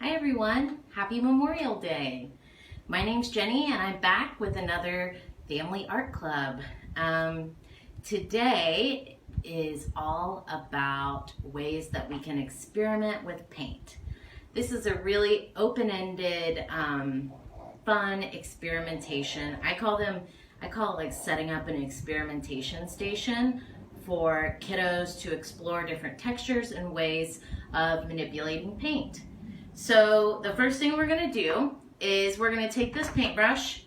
Hi everyone, happy Memorial Day. My name's Jenny and I'm back with another family art club. Today is all about ways that we can experiment with paint. This is a really open-ended, fun experimentation. I call it like setting up an experimentation station for kiddos to explore different textures and ways of manipulating paint. So the first thing we're going to do is we're going to take this paintbrush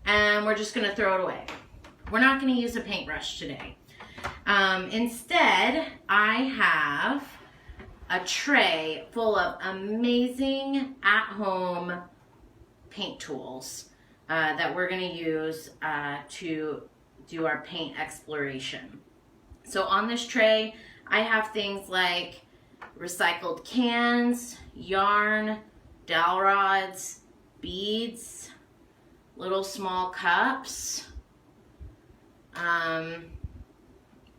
and we're just going to throw it away. We're not going to use a paintbrush today. Instead, I have a tray full of amazing at-home paint tools that we're going to use to do our paint exploration. So on this tray, I have things like recycled cans, yarn, dowel rods, beads, little small cups,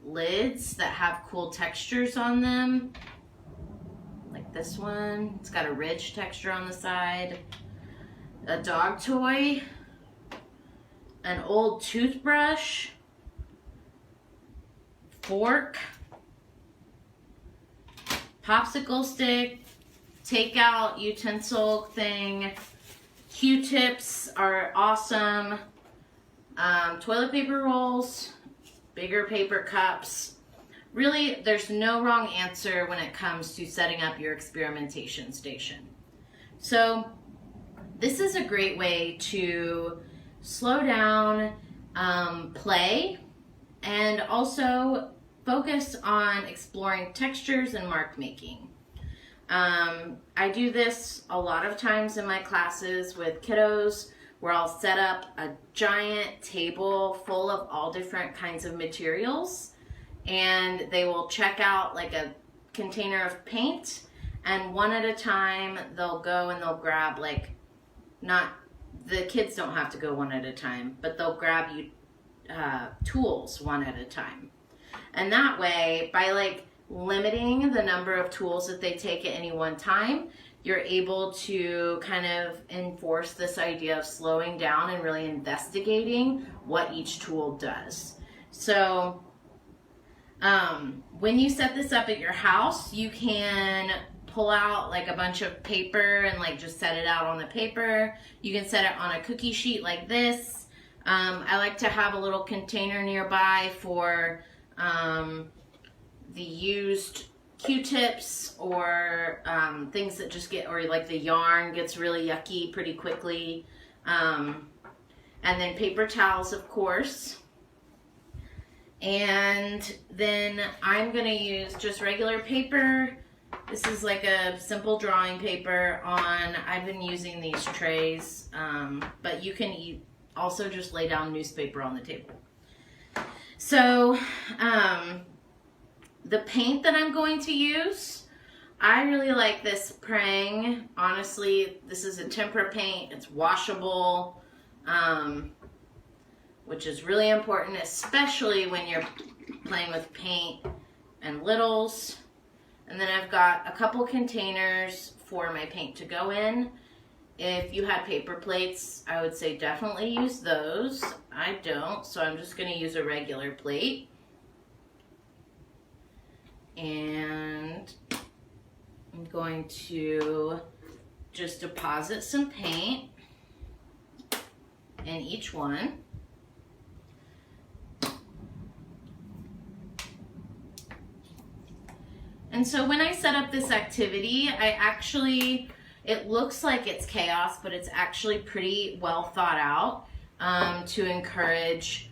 lids that have cool textures on them, like this one. It's got a ridge texture on the side, a dog toy, an old toothbrush, fork, popsicle stick, takeout utensil thing, Q-tips are awesome, toilet paper rolls, bigger paper cups. Really, there's no wrong answer when it comes to setting up your experimentation station. So this is a great way to slow down, play, and also focus on exploring textures and mark making. I do this a lot of times in my classes with kiddos where I'll set up a giant table full of all different kinds of materials and they will check out like a container of paint, and one at a time they'll go and they'll grab the kids don't have to go one at a time, but they'll grab tools one at a time. And that way, by limiting the number of tools that they take at any one time, you're able to kind of enforce this idea of slowing down and really investigating what each tool does. So when you set this up at your house, you can pull out a bunch of paper and just set it out on the paper. You can set it on a cookie sheet like this. I like to have a little container nearby for the used Q-tips or things that just or the yarn gets really yucky pretty quickly. And then paper towels, of course. And then I'm going to use just regular paper. This is like a simple drawing paper I've been using these trays, but you can also just lay down newspaper on the table. So, the paint that I'm going to use, I really like this Prang. Honestly, this is a tempera paint. It's washable, which is really important, especially when you're playing with paint and littles. And then I've got a couple containers for my paint to go in. If you had paper plates, I would say definitely use those. I don't, so I'm just going to use a regular plate. And I'm going to just deposit some paint in each one. And so when I set up this activity, it looks like it's chaos, but it's actually pretty well thought out to encourage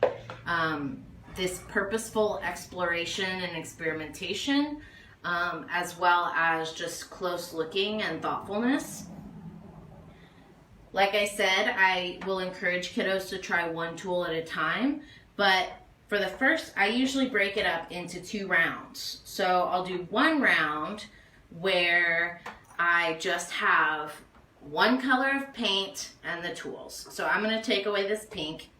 this purposeful exploration and experimentation, as well as just close looking and thoughtfulness. Like I said, I will encourage kiddos to try one tool at a time, but for the first, I usually break it up into 2 rounds. So I'll do 1 round where I just have one color of paint and the tools. So I'm going to take away this pink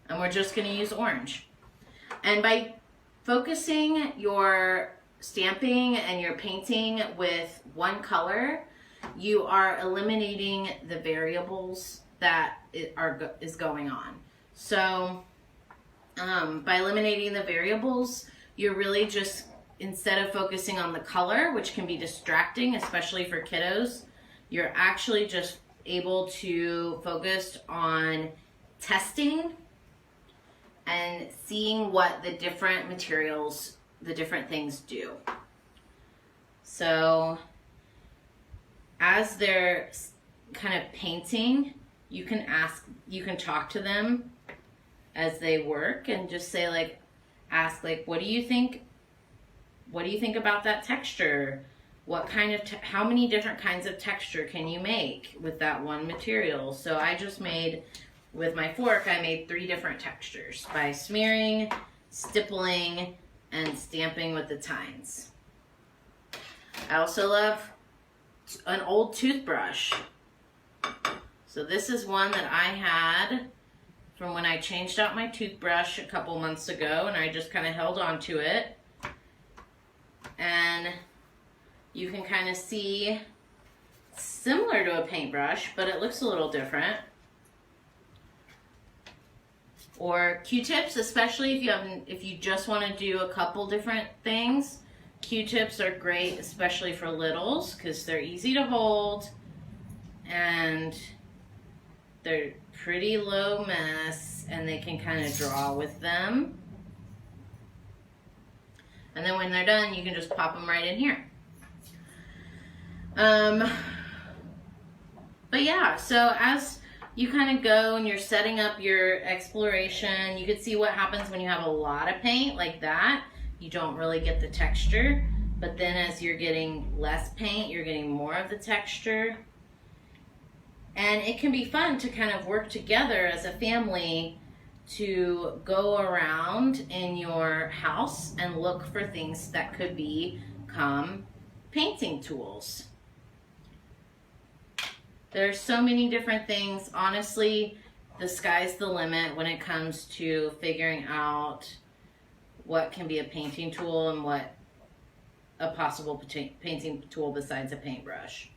and we're just going to use orange. And by focusing your stamping and your painting with one color, you are eliminating the variables that is going on. So by eliminating the variables, you're really just, instead of focusing on the color, which can be distracting, especially for kiddos, you're actually just able to focus on testing and seeing what the different materials, the different things do. So as they're kind of painting, you can talk to them as they work and just say, like, ask, like, what do you think about that texture? What kind of, how many different kinds of texture can you make with that one material? So I just made, with my fork, I made 3 different textures by smearing, stippling, and stamping with the tines. I also love an old toothbrush. So this is one that I had from when I changed out my toothbrush a couple months ago, and I just kind of held on to it. And you can kind of see, similar to a paintbrush, but it looks a little different. Or Q-tips, especially if you just want to do a couple different things. Q-tips are great, especially for littles, because they're easy to hold and they're pretty low mess, and they can kind of draw with them. And then when they're done, you can just pop them right in here. But yeah, so as you kind of go and you're setting up your exploration, you can see what happens when you have a lot of paint like that. You don't really get the texture, but then as you're getting less paint, you're getting more of the texture. And it can be fun to kind of work together as a family to go around in your house and look for things that could become painting tools. There's so many different things. Honestly, the sky's the limit when it comes to figuring out what can be a painting tool and what a possible painting tool besides a paintbrush.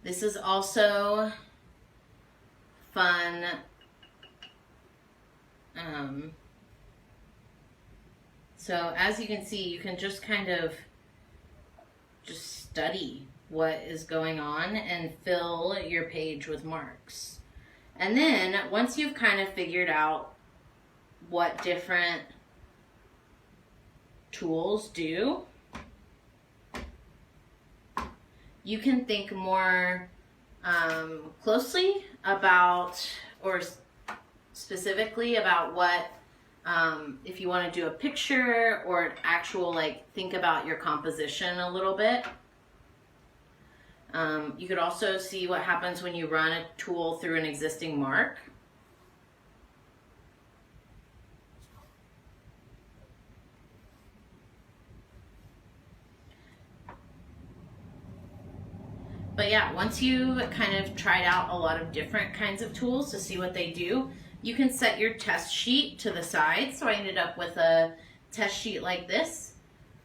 This is also fun. So as you can see, you can just kind of just study what is going on and fill your page with marks. And then once you've kind of figured out what different tools do, you can think more closely about, or specifically about what, if you want to do a picture or an actual, like, think about your composition a little bit. You could also see what happens when you run a tool through an existing mark. But yeah, once you kind of tried out a lot of different kinds of tools to see what they do, you can set your test sheet to the side. So I ended up with a test sheet like this.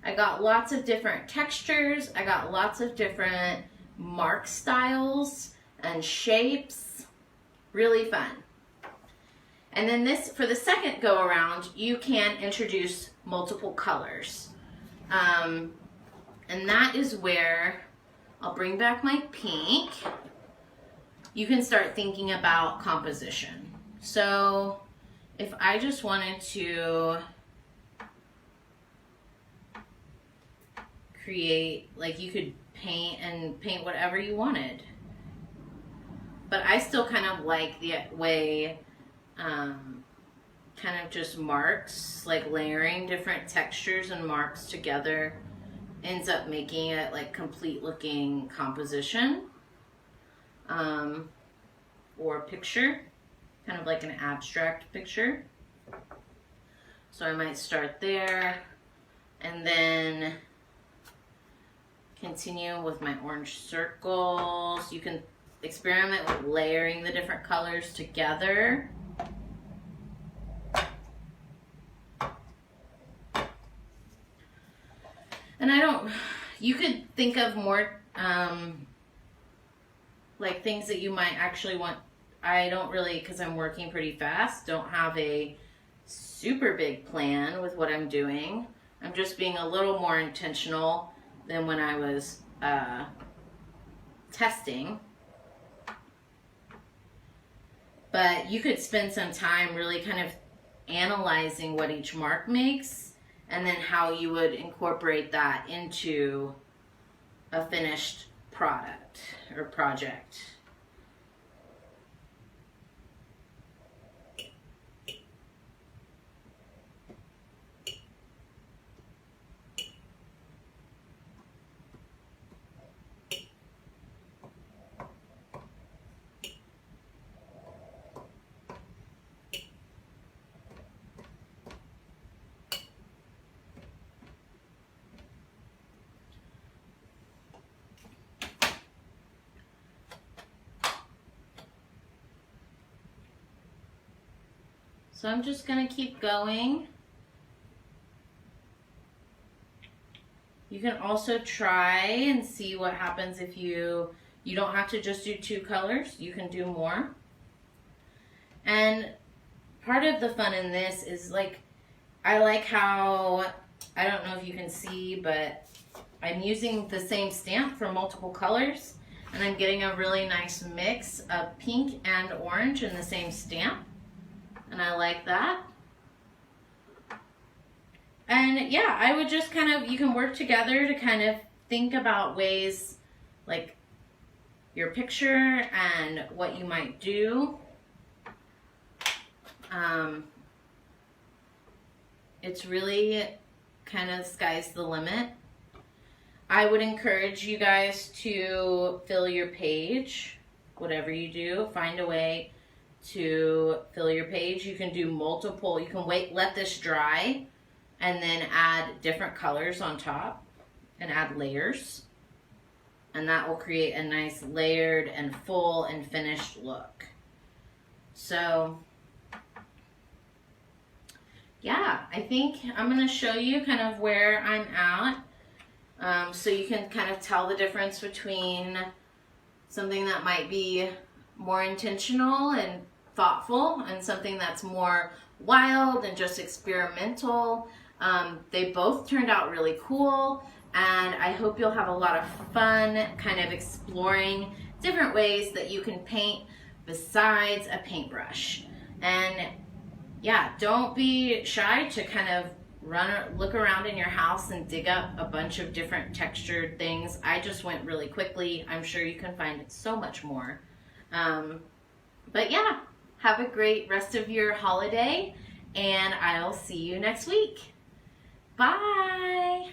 I got lots of different textures. I got lots of different mark styles and shapes. Really fun. And then this, for the second go around, you can introduce multiple colors. And that is where I'll bring back my pink. You can start thinking about composition. So if I just wanted to create, like, you could paint whatever you wanted. But I still kind of like the way kind of just marks, like layering different textures and marks together ends up making it like complete looking composition or picture, kind of like an abstract picture. So I might start there and then continue with my orange circles. You can experiment with layering the different colors together. And you could think of more, like things that you might actually want. I don't really, because I'm working pretty fast, don't have a super big plan with what I'm doing. I'm just being a little more intentional than when I was testing. But you could spend some time really kind of analyzing what each mark makes and then how you would incorporate that into a finished product or project. So I'm just going to keep going. You can also try and see what happens if you don't have to just do 2 colors. You can do more. And part of the fun in this is like, I like how, I don't know if you can see, but I'm using the same stamp for multiple colors. And I'm getting a really nice mix of pink and orange in the same stamp. And I like that. And yeah, I would just kind of, you can work together to kind of think about ways, like your picture and what you might do. It's really kind of sky's the limit. I would encourage you guys to fill your page, whatever you do, find a way to fill your page. You can do multiple, you can let this dry and then add different colors on top and add layers. And that will create a nice layered and full and finished look. So yeah, I think I'm going to show you kind of where I'm at, so you can kind of tell the difference between something that might be more intentional and thoughtful and something that's more wild and just experimental. They both turned out really cool, and I hope you'll have a lot of fun kind of exploring different ways that you can paint besides a paintbrush. And yeah, don't be shy to kind of look around in your house and dig up a bunch of different textured things. I just went really quickly. I'm sure you can find so much more. But yeah, have a great rest of your holiday, and I'll see you next week. Bye!